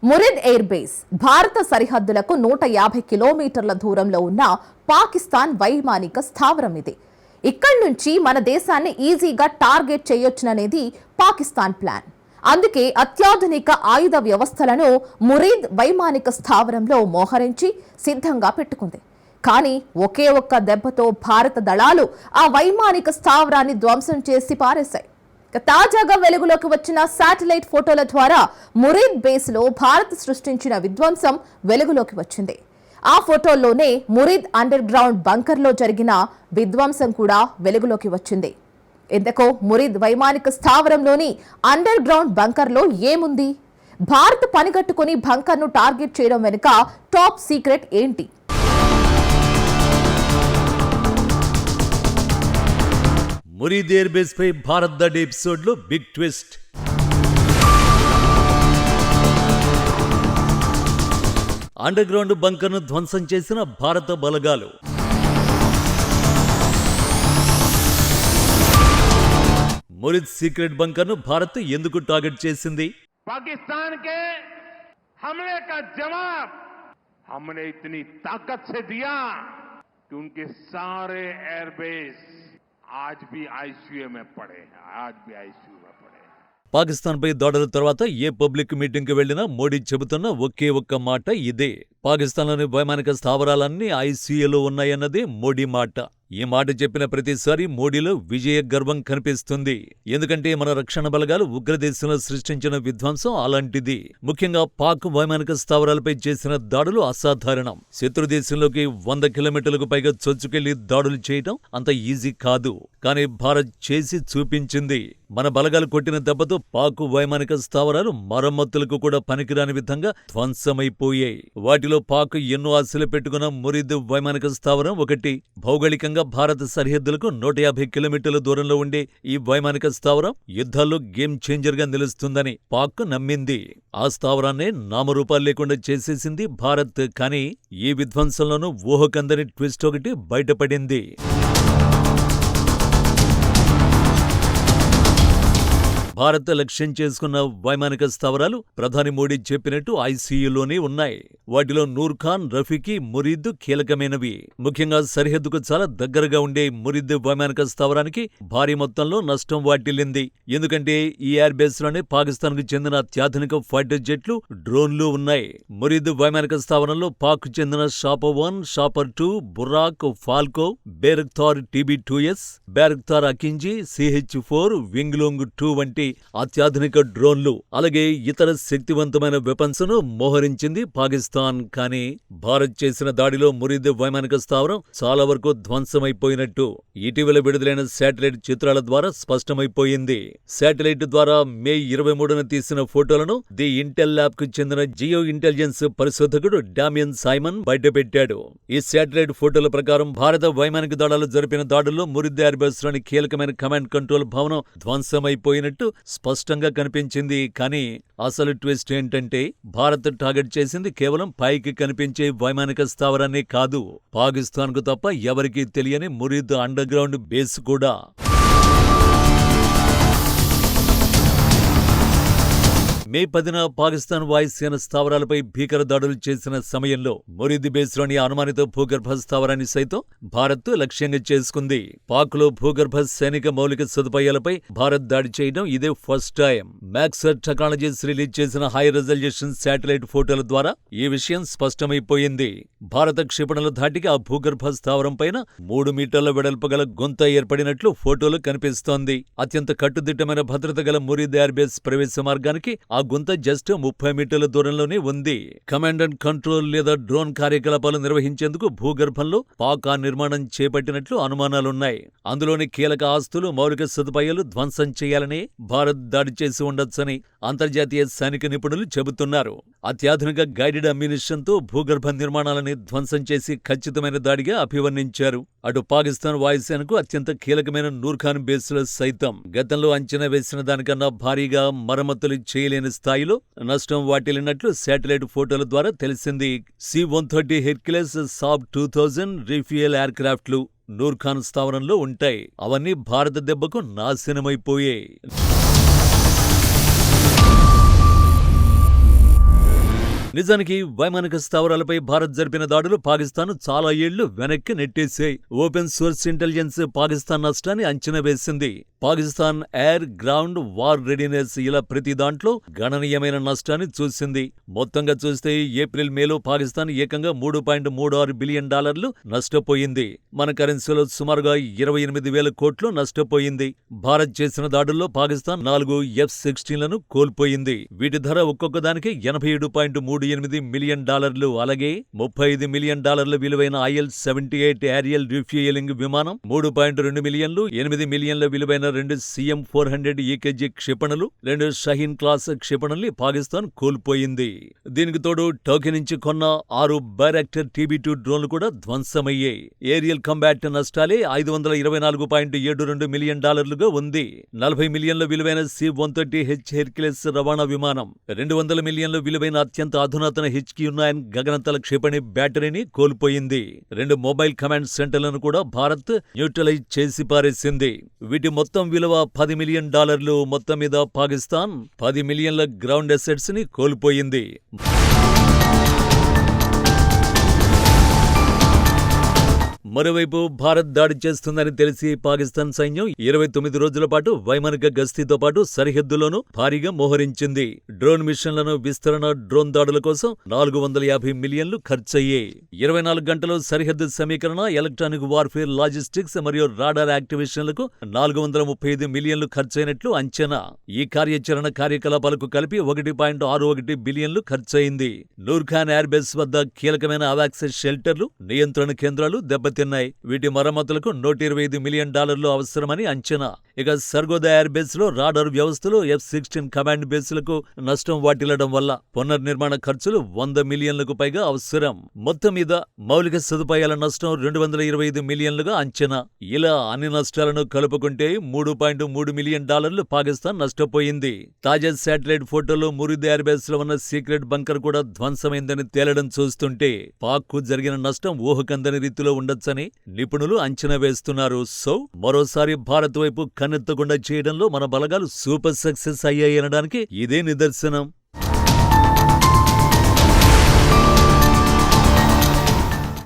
Murid air base భారత సరిహద్దులకు 150 కిలోమీటర్ల దూరంలో ఉన్న పాకిస్తాన్ వైమానిక స్థావరం ఇది. ఇక్కడి నుంచి మన దేశాన్ని ఈజీగా టార్గెట్ చేయొచ్చుననేది పాకిస్తాన్ ప్లాన్. అందుకే అత్యాధునిక ఆయుధ వ్యవస్థలను మురిద్ వైమానిక స్థావరంలో మోహరించి సిద్ధంగా పెట్టుకుంది. కానీ ఒకే ఒక్క దెబ్బతో భారత దళాలు ఆ వైమానిక స్థావరాన్ని ధ్వంసం చేసి పారేశాయి. తాజాగా వెలుగులోకి వచ్చిన శాటిలైట్ ఫోటోల ద్వారా మురిద్ బేస్లో భారత్ సృష్టించిన విధ్వంసం వెలుగులోకి వచ్చింది. ఆ ఫోటోల్లోనే మురిద్ అండర్ గ్రౌండ్ బంకర్లో జరిగిన విధ్వంసం కూడా వెలుగులోకి వచ్చింది. ఇంతకో మురిద్ వైమానిక స్థావరంలోని అండర్ గ్రౌండ్ బంకర్లో ఏముంది? భారత్ పనిగట్టుకుని బంకర్ను టార్గెట్ చేయడం వెనుక టాప్ సీక్రెట్ ఏంటి? మురిద్ ఎయిర్ బేస్ పై భారత్ దడ్ ఎపిసోడ్ లో big twist. Underground bunker ను ధ్వంసం చేసిన భారత బలగాలు. మురిద్ సీక్రెట్ బంకర్ ను భారత్ ఎందుకు టార్గెట్ చేసింది? పాకిస్తాన్ के हमले का जवाब हमने इतनी ताकत से दिया कि उनके सारे एयरबेस आज भी आईसीयू में पड़े हैं. పాకిస్తాన్ పై దాడుల తర్వాత ఏ పబ్లిక్ మీటింగ్ కి వెళ్లినా మోడీ చెబుతున్న ఒకే ఒక్క మాట ఇదే. పాకిస్తాన్లోని వైమానిక స్థావరాలన్నీ ఐసీయూలో ఉన్నాయన్నదే మోడీ మాట. ఈ మాట చెప్పిన ప్రతిసారి మోడీలో విజయ గర్వం కనిపిస్తుంది. ఎందుకంటే మన రక్షణ బలగాలు ఉగ్రదేశంలో సృష్టించిన విధ్వంసం అలాంటిది. ముఖ్యంగా పాక్ వైమానిక స్థావరాలపై చేసిన దాడులు అసాధారణం. శత్రు దేశంలోకి 100 కిలోమీటర్లకు పైగా చొచ్చుకెళ్లి దాడులు చేయడం అంత ఈజీ కాదు. కానీ భారత్ చేసి చూపించింది. మన బలగాలు కొట్టిన దెబ్బతో పాక్ వైమానిక స్థావరాలు మరమ్మతులకు కూడా పనికిరాని విధంగా ధ్వంసమైపోయాయి. వాటిలో పాక్ ఎన్నో ఆశలు పెట్టుకున్న మురిద్ వైమానిక స్థావరం ఒకటి. భౌగోళికంగా భారత సరిహద్దులకు 150 కిలోమీటర్ల దూరంలో ఉండే ఈ వైమానిక స్థావరం యుద్ధాల్లో గేమ్ చేంజర్ గా నిలుస్తుందని పాక్ నమ్మింది. ఆ స్థావరాన్నే నామరూపాలు లేకుండా చేసేసింది భారత్. కానీ ఈ విధ్వంసంలోనూ ఊహకందని ట్విస్ట్ ఒకటి బయటపడింది. భారత్ లక్ష్యం చేసుకున్న వైమానిక స్థావరాలు ప్రధాని మోడీ చెప్పినట్టు ఐసీయూలోనే ఉన్నాయి. వాటిలో నూర్ ఖాన్, రఫీకి, మురిద్ కీలకమైనవి. ముఖ్యంగా సరిహద్దుకు చాలా దగ్గరగా ఉండే మురిద్ వైమానిక స్థావరానికి భారీ మొత్తంలో నష్టం వాటిల్లింది. ఎందుకంటే ఈ ఎయిర్ బేస్ లోనే పాకిస్తాన్ కు చెందిన అత్యాధునిక ఫైటర్ జెట్లు, డ్రోన్లు ఉన్నాయి. మురిద్ వైమానిక స్థావరంలో పాక్ చెందిన షాపర్ 1, షాపర్ 2, బుర్రాక్, ఫాల్కో, బేరఖ్తార్ TB2S, బేరఖ్తార్ అకింజీ, CH-4, వింగ్లోంగ్ 2 వంటి అత్యాధునిక డ్రోన్లు, అలాగే ఇతర శక్తివంతమైన వెపన్స్ ను మోహరించింది పాకిస్తాన్. కానీ భారత్ చేసిన దాడిలో మురిద్ వైమానిక స్థావరం చాలా వరకు ధ్వంసమైపోయినట్టు ఇటీవల విడుదలైన శాటిలైట్ చిత్రాల ద్వారా స్పష్టమైపోయింది. శాటిలైట్ ద్వారా మే 23న తీసిన ఫోటోలను ది ఇంటెల్ ల్యాబ్ కు చెందిన జియో ఇంటెలిజెన్స్ పరిశోధకుడు డామియన్ సైమన్ బయటపెట్టాడు. ఈ శాటిలైట్ ఫోటోల ప్రకారం భారత వైమానిక దళాలు జరిపిన దాడుల్లో మురిద్ ఎయిర్ బేస్ లోని కీలకమైన కమాండ్ కంట్రోల్ భవనం ధ్వంసమైపోయినట్టు స్పష్టంగా కనిపించింది. కానీ అసలు ట్విస్ట్ ఏంటంటే భారత్ టార్గెట్ చేసింది కేవలం పైకి కనిపించే వైమానిక స్థావరాన్నే కాదు, పాకిస్తాన్ కు తప్ప ఎవరికీ తెలియని మురిద్ అండర్ గ్రౌండ్ బేస్ కూడా. మే 10న పాకిస్తాన్ వాయుసేన స్థావరాలపై భీకర దాడులు చేసిన సమయంలో మురిద్ బేస్లోని అనుమానిత భూగర్భ స్థావరాన్ని సైతం భారత్ లక్ష్యంగా చేసుకుంది. పాక్లో భూగర్భ సైనిక మౌలిక సదుపాయాలపై భారత్ దాడి చేయడం ఇదే ఫస్ట్ టైం. మ్యాక్సర్ టెక్నాలజీస్ రిలీజ్ చేసిన హై రిజల్యూషన్ శాటిలైట్ ఫోటోల ద్వారా ఈ విషయం స్పష్టమైపోయింది. భారత క్షిపణుల ధాటికి ఆ భూగర్భ స్థావరం పైన 3 మీటర్ల వెడల్పు గల గుంత ఏర్పడినట్లు ఫోటోలు కనిపిస్తోంది. అత్యంత కట్టుదిట్టమైన భద్రత గల మురిద్ ఎయిర్ బేస్ ప్రవేశ మార్గానికి ఆ గుంత జస్ట్ 30 మీటర్ల దూరంలోనే ఉంది. కమాండ్ అండ్ కంట్రోల్ లేదా డ్రోన్ కార్యకలాపాలు నిర్వహించేందుకు భూగర్భంలో పాక్ ఆ నిర్మాణం చేపట్టినట్లు అనుమానాలున్నాయి. అందులోని కీలక ఆస్తులు, మౌలిక సదుపాయాలు ధ్వంసం చేయాలని భారత్ దాడి చేసి ఉండొచ్చని అంతర్జాతీయ సైనిక నిపుణులు చెబుతున్నారు. అత్యాధునిక గైడెడ్ అమ్యునిషన్ తో భూగర్భ నిర్మాణాలని ధ్వంసం చేసి ఖచ్చితమైన దాడిగా అభివర్ణించారు. అటు పాకిస్తాన్ వాయుసేనకు అత్యంత కీలకమైన నూర్ ఖాన్ బేస్లో సైతం గతంలో అంచనా వేసిన దానికన్నా భారీగా మరమ్మతులు చేయలేని స్థాయిలో నష్టం వాటిల్లినట్లు శాటిలైట్ ఫోటోల ద్వారా తెలిసింది. C-130 హెర్క్యులస్, సాబ్ 2000 రీఫ్యూయల్ ఎయిర్ క్రాఫ్ట్లు నూర్ ఖాన్ స్థావరంలో ఉంటాయి. అవన్నీ భారత దెబ్బకు నాశనమైపోయాయి. నిజానికి వైమానిక స్థావరాలపై భారత్ జరిపిన దాడులు పాకిస్తాన్ చాలా ఏళ్లు వెనక్కి నెట్టేశాయి. ఓపెన్ సోర్స్ ఇంటెలిజెన్స్ పాకిస్తాన్ నష్టాన్ని అంచనా వేసింది. Pakistan air, ground, war readiness ఇలా ప్రతి దాంట్లో గణనీయమైన నష్టాన్ని చూసింది. మొత్తంగా చూస్తే ఏప్రిల్, మేలో పాకిస్తాన్ ఏకంగా $3.36 బిలియన్ నష్టపోయింది. మన కరెన్సీలో సుమారుగా 28,000 కోట్లు నష్టపోయింది. భారత్ చేసిన దాడుల్లో పాకిస్తాన్ 4 F-16లను కోల్పోయింది. వీటి ధర ఒక్కొక్క దానికి $87.38 మిలియన్, అలాగే $35 మిలియన్ విలువైన IL-78 ఏరియల్ రిఫ్యూయలింగ్ విమానం, 3.2 మిలియన్లు, 8 మిలియన్ల విలువైన 2 CM-400 EKG క్షిపణులు, 2 షహీన్ క్లాస్ క్షిపణుల్ని పాకిస్తాన్ కోల్పోయింది. దీనికి తోడు టర్కీ నుంచి కొన్న 6 బైరాక్టర్ TB2 డ్రోన్లు కూడా ధ్వంసమయ్యాయి. ఏరియల్ కంబాట్ నష్టాలే $524.72 మిలియన్ ఉంది. 40 మిలియన్ల విలువైన C-130H హెర్క్యులెస్ రవాణా విమానం, 200 మిలియన్ల విలువైన అత్యంత అధునాతన HQ-9 గగనతల క్షిపణి బ్యాటరీని కోల్పోయింది. 2 మొబైల్ కమాండ్ సెంటర్లను కూడా భారత్ న్యూట్రలైజ్ చేసి పారేసింది. వీటి మొత్తం విలువ $10 మిలియన్. మొత్తం మీద పాకిస్తాన్ 10 మిలియన్ల గ్రౌండ్ అసెట్స్ ని కోల్పోయింది. మరోవైపు భారత్ దాడి చేస్తుందని తెలిసి పాకిస్తాన్ సైన్యం 29 రోజుల పాటు వైమానిక గస్తీతో పాటు సరిహద్దులోనూ భారీగా మోహరించింది. డ్రోన్ మిషన్లను విస్తరణ, డ్రోన్ దాడుల కోసం $450 మిలియన్లు ఖర్చయ్యాయి. 24 గంటలు సరిహద్దు సమీకరణ, ఎలక్ట్రానిక్ వార్ఫేర్, లాజిస్టిక్స్ మరియు రాడార్ యాక్టివేషన్లకు $435 మిలియన్లు ఖర్చయినట్లు అంచనా. ఈ కార్యాచరణ కార్యకలాపాలకు కలిపి $1.61 బిలియన్లు ఖర్చయింది. నూర్ఖాన్ ఎయిర్ బేస్ వద్ద కీలకమైన అవాక్స్ షెల్టర్లు, నియంత్రణ కేంద్రాలు దెబ్బతిన్నాయి. వీటి మరమ్మతులకు $125 మిలియన్ అవసరమని అంచనా. ఇక సర్గోదా ఎయిర్ బేస్ లో రాడార్ వ్యవస్థలు, F-16 కమాండ్ బేస్లకు నష్టం వాటిల్లడం వల్ల పునర్నిర్మాణ ఖర్చులు $100 మిలియన్లకు పైగా అవసరం. మొత్తం మీద మౌలిక సదుపాయాల నష్టం $225 మిలియన్లుగా అంచనా. ఇలా అన్ని నష్టాలను కలుపుకుంటే $3.3 మిలియన్ పాకిస్తాన్ నష్టపోయింది. తాజా శాటిలైట్ ఫోటోలో మురిద్ ఎయిర్ బేస్ లో ఉన్న సీక్రెట్ బంకర్ కూడా ధ్వంసమైందని తేలడం చూస్తుంటే పాక్ కు జరిగిన నష్టం ఊహకందని రీతిలో ఉండొచ్చని నిపుణులు అంచనా వేస్తున్నారు. సో మరోసారి భారత్ వైపు కన్నెత్తకుండా చేయడంలో మన బలగాలు సూపర్ సక్సెస్ అయ్యాయనడానికి ఇదే నిదర్శనం.